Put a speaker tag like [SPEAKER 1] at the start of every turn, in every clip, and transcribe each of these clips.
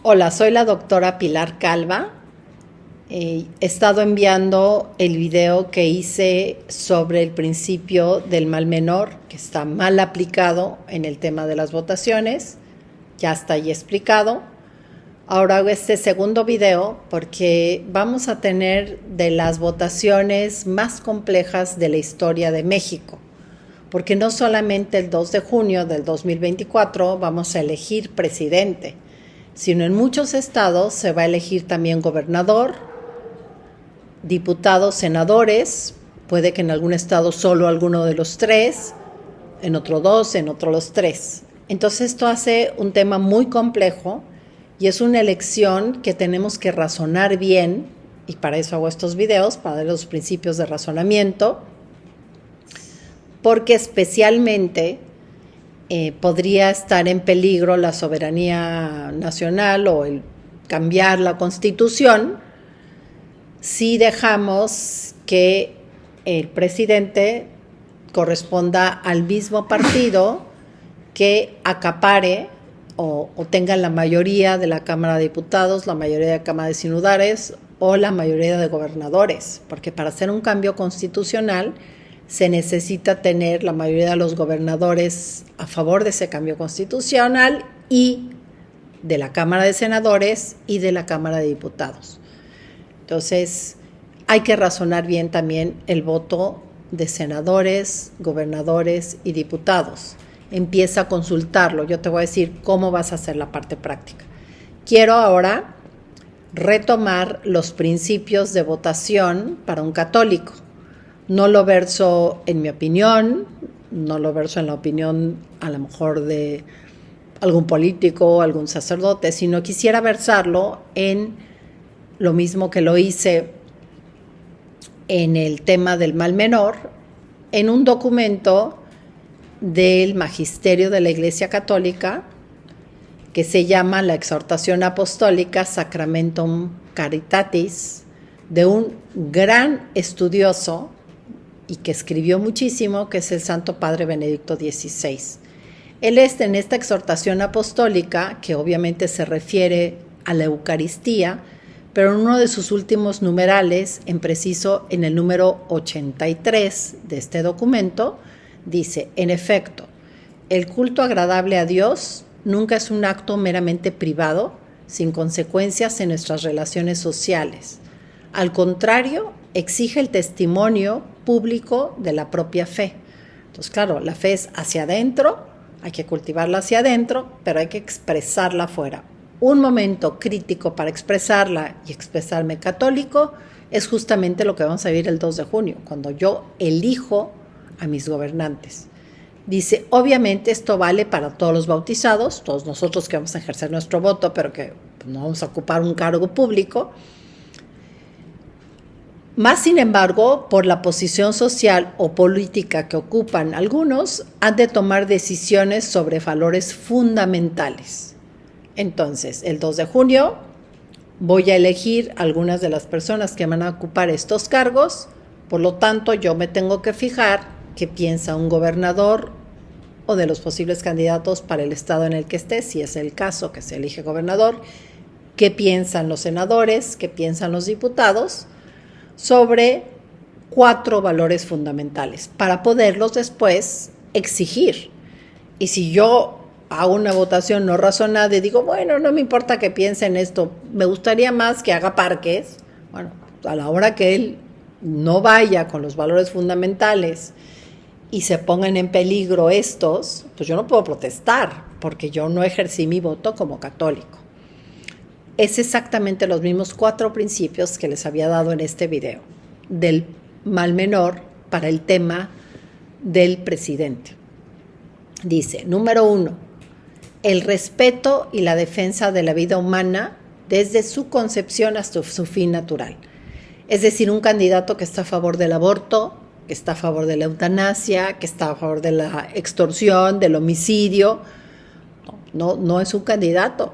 [SPEAKER 1] Hola, soy la doctora Pilar Calva. He estado enviando el video que hice sobre el principio del mal menor, que está mal aplicado en el tema de las votaciones. Ya está ahí explicado. Ahora hago este segundo video porque vamos a tener de las votaciones más complejas de la historia de México. Porque no solamente el 2 de junio del 2024 vamos a elegir presidente, sino en muchos estados se va a elegir también gobernador, diputados, senadores, puede que en algún estado solo alguno de los tres, en otro dos, en otro los tres. Entonces esto hace un tema muy complejo y es una elección que tenemos que razonar bien, y para eso hago estos videos, para dar los principios de razonamiento, porque especialmente podría estar en peligro la soberanía nacional o el cambiar la Constitución si dejamos que el presidente corresponda al mismo partido que acapare o tenga la mayoría de la Cámara de Diputados, la mayoría de la Cámara de Senadores o la mayoría de gobernadores, porque para hacer un cambio constitucional se necesita tener la mayoría de los gobernadores a favor de ese cambio constitucional y de la Cámara de Senadores y de la Cámara de Diputados. Entonces, hay que razonar bien también el voto de senadores, gobernadores y diputados. Empieza a consultarlo. Yo te voy a decir cómo vas a hacer la parte práctica. Quiero ahora retomar los principios de votación para un católico. No lo verso en mi opinión, no lo verso en la opinión a lo mejor de algún político, algún sacerdote, sino quisiera versarlo en lo mismo que lo hice en el tema del mal menor, en un documento del Magisterio de la Iglesia Católica que se llama la Exhortación Apostólica Sacramentum Caritatis, de un gran estudioso y que escribió muchísimo, que es el Santo Padre Benedicto XVI. Él en esta exhortación apostólica, que obviamente se refiere a la Eucaristía, pero en uno de sus últimos numerales, en preciso en el número 83 de este documento, dice: en efecto, el culto agradable a Dios nunca es un acto meramente privado, sin consecuencias en nuestras relaciones sociales. Al contrario, exige el testimonio público de la propia fe. Entonces, claro, la fe es hacia adentro, hay que cultivarla hacia adentro, pero hay que expresarla afuera. Un momento crítico para expresarla y expresarme católico es justamente lo que vamos a vivir el 2 de junio, cuando yo elijo a mis gobernantes. Dice, obviamente esto vale para todos los bautizados, todos nosotros que vamos a ejercer nuestro voto, pero que no vamos a ocupar un cargo público. Más sin embargo, por la posición social o política que ocupan algunos, han de tomar decisiones sobre valores fundamentales. Entonces, el 2 de junio voy a elegir algunas de las personas que van a ocupar estos cargos, por lo tanto, yo me tengo que fijar qué piensa un gobernador o de los posibles candidatos para el estado en el que esté, si es el caso que se elige gobernador, qué piensan los senadores, qué piensan los diputados, sobre 4 valores fundamentales para poderlos después exigir. Y si yo hago una votación no razonada y digo, bueno, no me importa que piensen esto, me gustaría más que haga parques, bueno, a la hora que él no vaya con los valores fundamentales y se pongan en peligro estos, pues yo no puedo protestar porque yo no ejercí mi voto como católico. Es exactamente los mismos 4 principios que les había dado en este video del mal menor para el tema del presidente. Dice, número 1, el respeto y la defensa de la vida humana desde su concepción hasta su fin natural. Es decir, un candidato que está a favor del aborto, que está a favor de la eutanasia, que está a favor de la extorsión, del homicidio, no es un candidato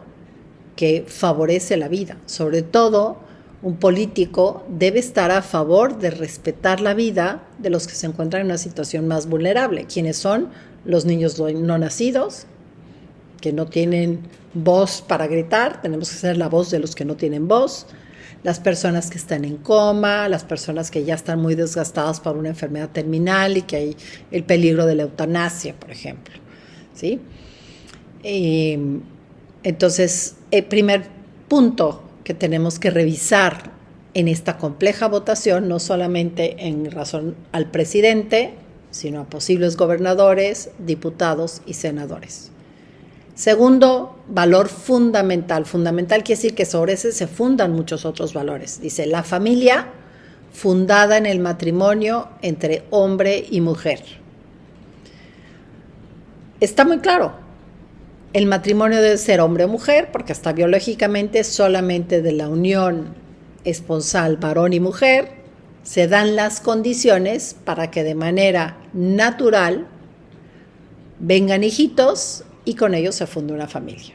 [SPEAKER 1] que favorece la vida. Sobre todo, un político debe estar a favor de respetar la vida de los que se encuentran en una situación más vulnerable, quienes son los niños no nacidos, que no tienen voz para gritar, tenemos que ser la voz de los que no tienen voz, las personas que están en coma, las personas que ya están muy desgastadas por una enfermedad terminal y que hay el peligro de la eutanasia, por ejemplo, ¿sí? Entonces, el primer punto que tenemos que revisar en esta compleja votación, no solamente en razón al presidente, sino a posibles gobernadores, diputados y senadores. Segundo, valor fundamental. Fundamental quiere decir que sobre ese se fundan muchos otros valores. Dice, la familia fundada en el matrimonio entre hombre y mujer. Está muy claro. El matrimonio debe ser hombre o mujer, porque hasta biológicamente solamente de la unión esponsal varón y mujer se dan las condiciones para que de manera natural vengan hijitos y con ellos se funde una familia.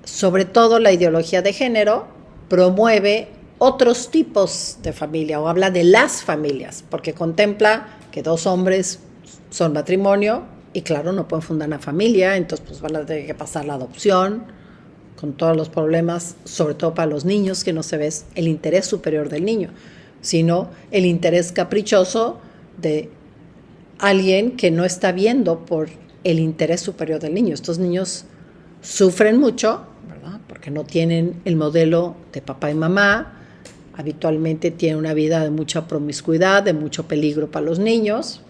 [SPEAKER 1] Sobre todo la ideología de género promueve otros tipos de familia o habla de las familias, porque contempla que dos hombres son matrimonio y claro, no pueden fundar una familia, entonces pues van a tener que pasar la adopción con todos los problemas, sobre todo para los niños, que no se ve el interés superior del niño, sino el interés caprichoso de alguien que no está viendo por el interés superior del niño. Estos niños sufren mucho, ¿verdad? Porque no tienen el modelo de papá y mamá, habitualmente tienen una vida de mucha promiscuidad, de mucho peligro para los niños.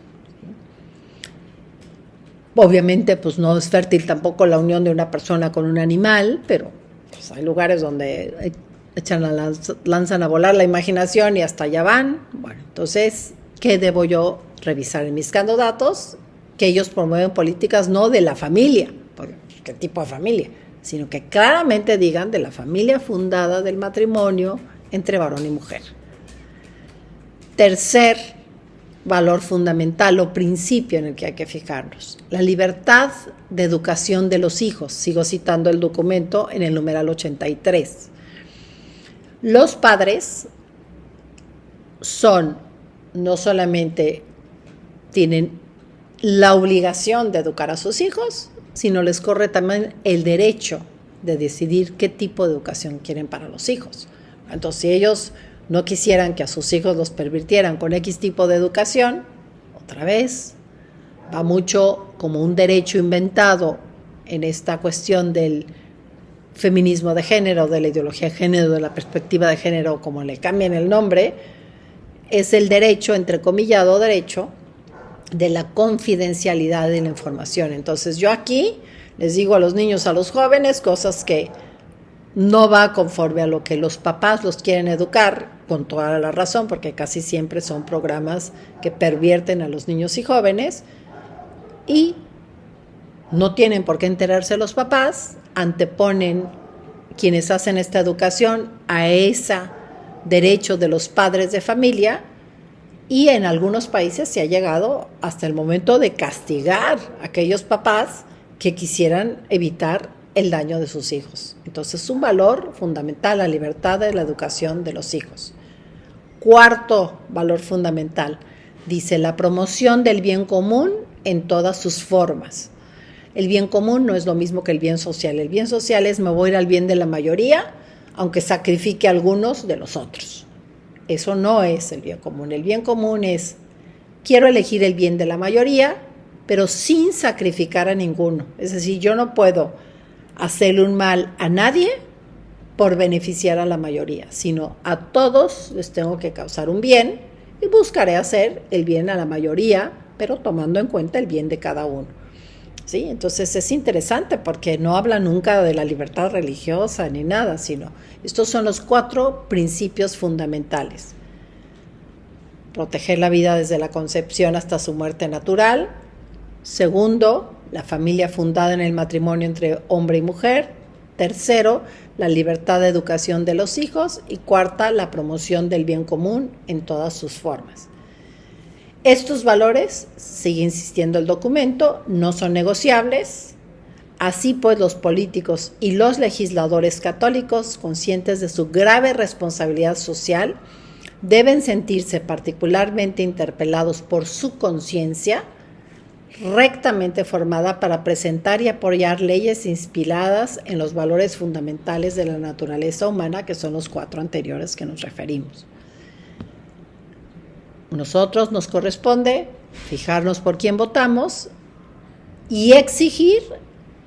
[SPEAKER 1] Obviamente, pues no es fértil tampoco la unión de una persona con un animal, pero pues, hay lugares donde lanzan a volar la imaginación y hasta allá van. Bueno, entonces, ¿qué debo yo revisar en mis candidatos? Que ellos promueven políticas no de la familia, porque qué tipo de familia, sino que claramente digan de la familia fundada del matrimonio entre varón y mujer. Tercer valor fundamental o principio en el que hay que fijarnos, la libertad de educación de los hijos. Sigo citando el documento en el numeral 83. Los padres no solamente tienen la obligación de educar a sus hijos, sino les corre también el derecho de decidir qué tipo de educación quieren para los hijos. Entonces, si ellos no quisieran que a sus hijos los pervirtieran con X tipo de educación, otra vez, va mucho como un derecho inventado en esta cuestión del feminismo de género, de la ideología de género, de la perspectiva de género, como le cambien el nombre, es el derecho, entrecomillado derecho, de la confidencialidad de la información. Entonces yo aquí les digo a los niños, a los jóvenes, cosas que no va conforme a lo que los papás los quieren educar, con toda la razón, porque casi siempre son programas que pervierten a los niños y jóvenes, y no tienen por qué enterarse los papás, anteponen quienes hacen esta educación a ese derecho de los padres de familia, y en algunos países se ha llegado hasta el momento de castigar a aquellos papás que quisieran evitar el daño de sus hijos. Entonces, es un valor fundamental, la libertad de la educación de los hijos. Cuarto valor fundamental, dice la promoción del bien común en todas sus formas. El bien común no es lo mismo que el bien social. El bien social es me voy a ir al bien de la mayoría, aunque sacrifique a algunos de los otros. Eso no es el bien común. El bien común es, quiero elegir el bien de la mayoría, pero sin sacrificar a ninguno. Es decir, yo no puedo hacerle un mal a nadie por beneficiar a la mayoría, sino a todos les tengo que causar un bien y buscaré hacer el bien a la mayoría, pero tomando en cuenta el bien de cada uno. ¿Sí? Entonces es interesante porque no habla nunca de la libertad religiosa ni nada, sino estos son los 4 principios fundamentales. Proteger la vida desde la concepción hasta su muerte natural. Segundo, la familia fundada en el matrimonio entre hombre y mujer. Tercero, la libertad de educación de los hijos. Y cuarta, la promoción del bien común en todas sus formas. Estos valores, sigue insistiendo el documento, no son negociables. Así pues, los políticos y los legisladores católicos, conscientes de su grave responsabilidad social, deben sentirse particularmente interpelados por su conciencia rectamente formada para presentar y apoyar leyes inspiradas en los valores fundamentales de la naturaleza humana, que son los 4 anteriores que nos referimos. Nosotros nos corresponde fijarnos por quién votamos y exigir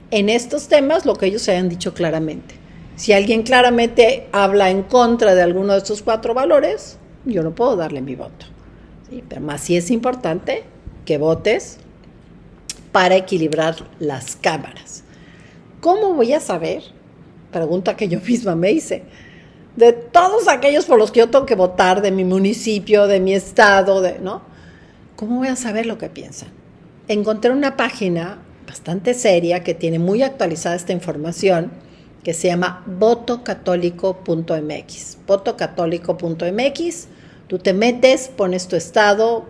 [SPEAKER 1] en estos temas lo que ellos hayan dicho claramente. Si alguien claramente habla en contra de alguno de estos 4 valores, yo no puedo darle mi voto. ¿Sí? Pero más sí es importante que votes para equilibrar las cámaras. ¿Cómo voy a saber? Pregunta que yo misma me hice. De todos aquellos por los que yo tengo que votar, de mi municipio, de mi estado, ¿no? ¿Cómo voy a saber lo que piensan? Encontré una página bastante seria que tiene muy actualizada esta información, que se llama votocatólico.mx. Votocatólico.mx, tú te metes, pones tu estado,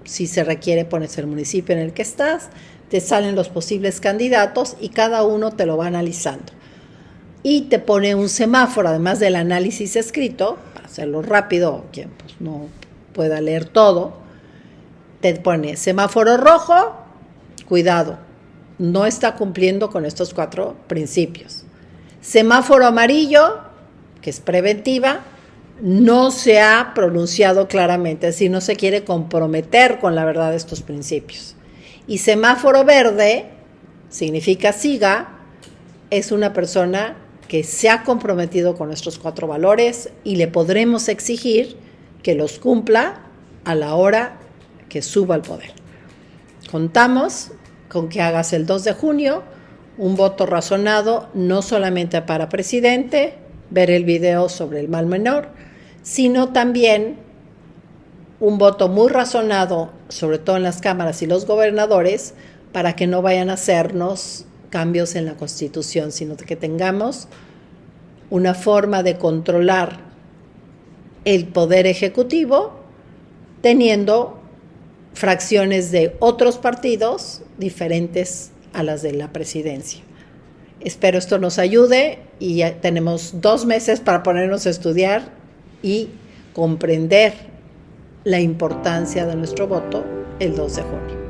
[SPEAKER 1] si se requiere pones el municipio en el que estás, te salen los posibles candidatos y cada uno te lo va analizando. Y te pone un semáforo, además del análisis escrito, para hacerlo rápido, quien pues no pueda leer todo, te pone semáforo rojo, cuidado, no está cumpliendo con estos 4 principios. Semáforo amarillo, que es preventiva, no se ha pronunciado claramente, es decir, no se quiere comprometer con la verdad de estos principios. Y semáforo verde, significa siga, es una persona que se ha comprometido con estos 4 valores y le podremos exigir que los cumpla a la hora que suba al poder. Contamos con que hagas el 2 de junio un voto razonado, no solamente para presidente, ver el video sobre el mal menor, sino también un voto muy razonado, sobre todo en las cámaras y los gobernadores, para que no vayan a hacernos cambios en la Constitución, sino que tengamos una forma de controlar el poder ejecutivo teniendo fracciones de otros partidos diferentes a las de la presidencia. Espero esto nos ayude y ya tenemos 2 meses para ponernos a estudiar y comprender la importancia de nuestro voto el 2 de junio.